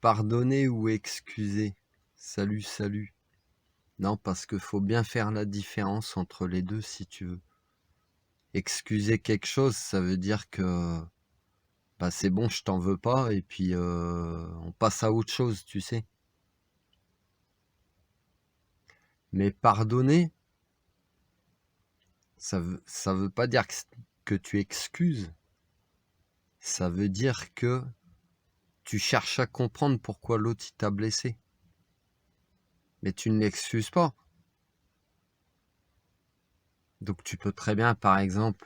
pardonner ou excuser? Salut, salut. Non, parce que faut bien faire la différence entre les deux si tu veux. Excuser quelque chose, ça veut dire que bah, c'est bon, je t'en veux pas, et puis on passe à autre chose, tu sais. Mais pardonner, ça veut pas dire que tu excuses. Ça veut dire que tu cherches à comprendre pourquoi l'autre il t'a blessé. Mais tu ne l'excuses pas. Donc tu peux très bien, par exemple,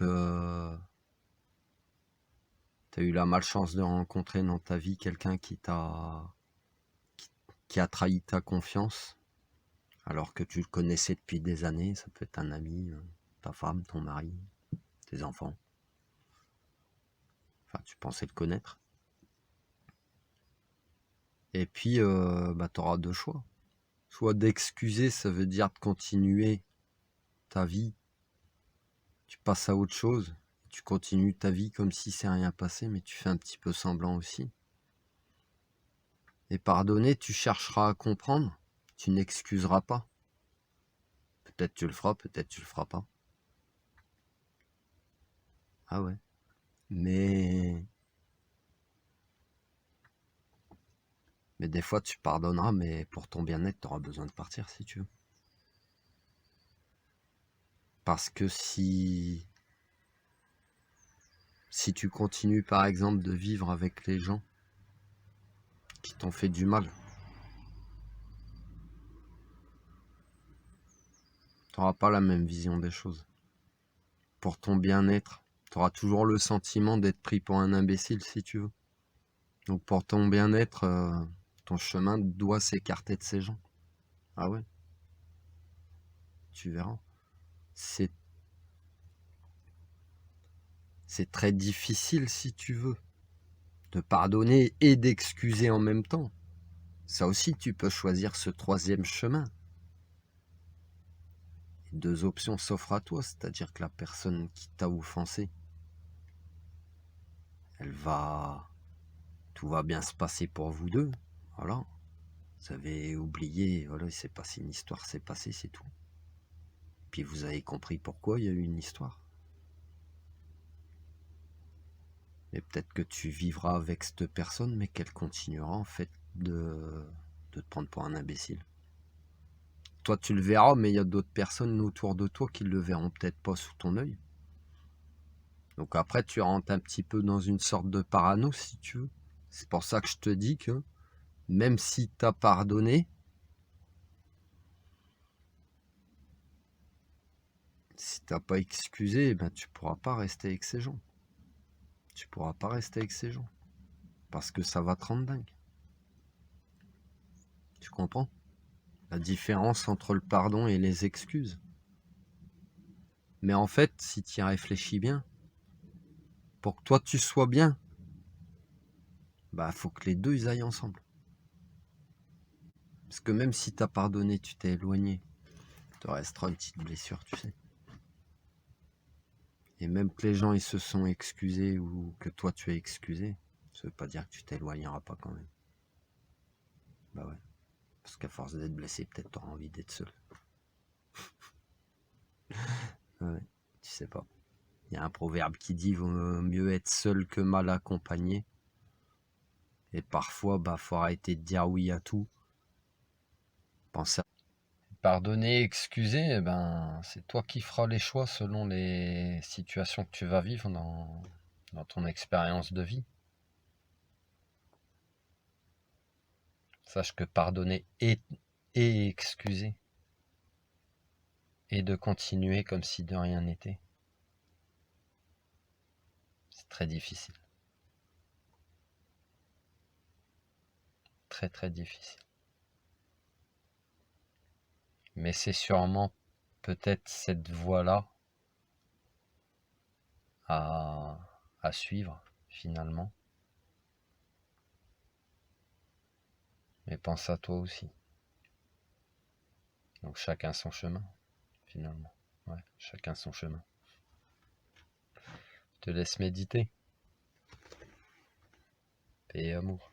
tu as eu la malchance de rencontrer dans ta vie quelqu'un qui a trahi ta confiance, alors que tu le connaissais depuis des années. Ça peut être un ami, ta femme, ton mari, tes enfants. Enfin, tu pensais le connaître. Et puis, bah, tu auras deux choix. Soit d'excuser, ça veut dire de continuer ta vie. Tu passes à autre chose. Tu continues ta vie comme si c'est rien passé, mais tu fais un petit peu semblant aussi. Et pardonner, tu chercheras à comprendre. Tu n'excuseras pas. Peut-être tu le feras, peut-être tu le feras pas. Ah ouais. Mais des fois tu pardonneras, mais pour ton bien-être, tu auras besoin de partir si tu veux. Parce que si tu continues par exemple de vivre avec les gens qui t'ont fait du mal, tu n'auras pas la même vision des choses. Pour ton bien-être, tu auras toujours le sentiment d'être pris pour un imbécile si tu veux. Donc pour ton bien-être, ton chemin doit s'écarter de ces gens. Ah ouais, tu verras. C'est très difficile si tu veux de pardonner et d'excuser en même temps. Ça aussi, tu peux choisir ce troisième chemin. Deux options s'offrent à toi, c'est-à-dire que la personne qui t'a offensé, tout va bien se passer pour vous deux. Voilà. Vous avez oublié, voilà, il s'est passé une histoire, c'est passé, c'est tout. Puis vous avez compris pourquoi il y a eu une histoire. Et peut-être que tu vivras avec cette personne, mais qu'elle continuera en fait de te prendre pour un imbécile. Toi, tu le verras, mais il y a d'autres personnes autour de toi qui le verront peut-être pas sous ton œil. Donc après, tu rentres un petit peu dans une sorte de parano, si tu veux. C'est pour ça que je te dis que même si tu as pardonné, si tu n'as pas excusé, eh ben, tu ne pourras pas rester avec ces gens. Tu ne pourras pas rester avec ces gens. Parce que ça va te rendre dingue. Tu comprends? La différence entre le pardon et les excuses. Mais en fait, si tu y réfléchis bien, pour que toi tu sois bien, bah faut que les deux ils aillent ensemble. Parce que même si tu as pardonné, tu t'es éloigné, il te restera une petite blessure, tu sais. Et même que les gens ils se sont excusés ou que toi tu es excusé, ça veut pas dire que tu t'éloigneras pas quand même. Bah ouais. Parce qu'à force d'être blessé, peut-être tu auras envie d'être seul. Ouais, tu sais pas. Il y a un proverbe qui dit vaut mieux être seul que mal accompagné. Et parfois, bah faut arrêter de dire oui à tout. Pense à pardonner, excuser, eh ben, c'est toi qui feras les choix selon les situations que tu vas vivre dans ton expérience de vie. Sache que pardonner et excuser, et de continuer comme si de rien n'était, c'est très difficile. Très très difficile. Mais c'est sûrement peut-être cette voie-là à suivre finalement. Mais pense à toi aussi. Donc chacun son chemin finalement. Ouais, chacun son chemin. Je te laisse méditer. Paix et amour.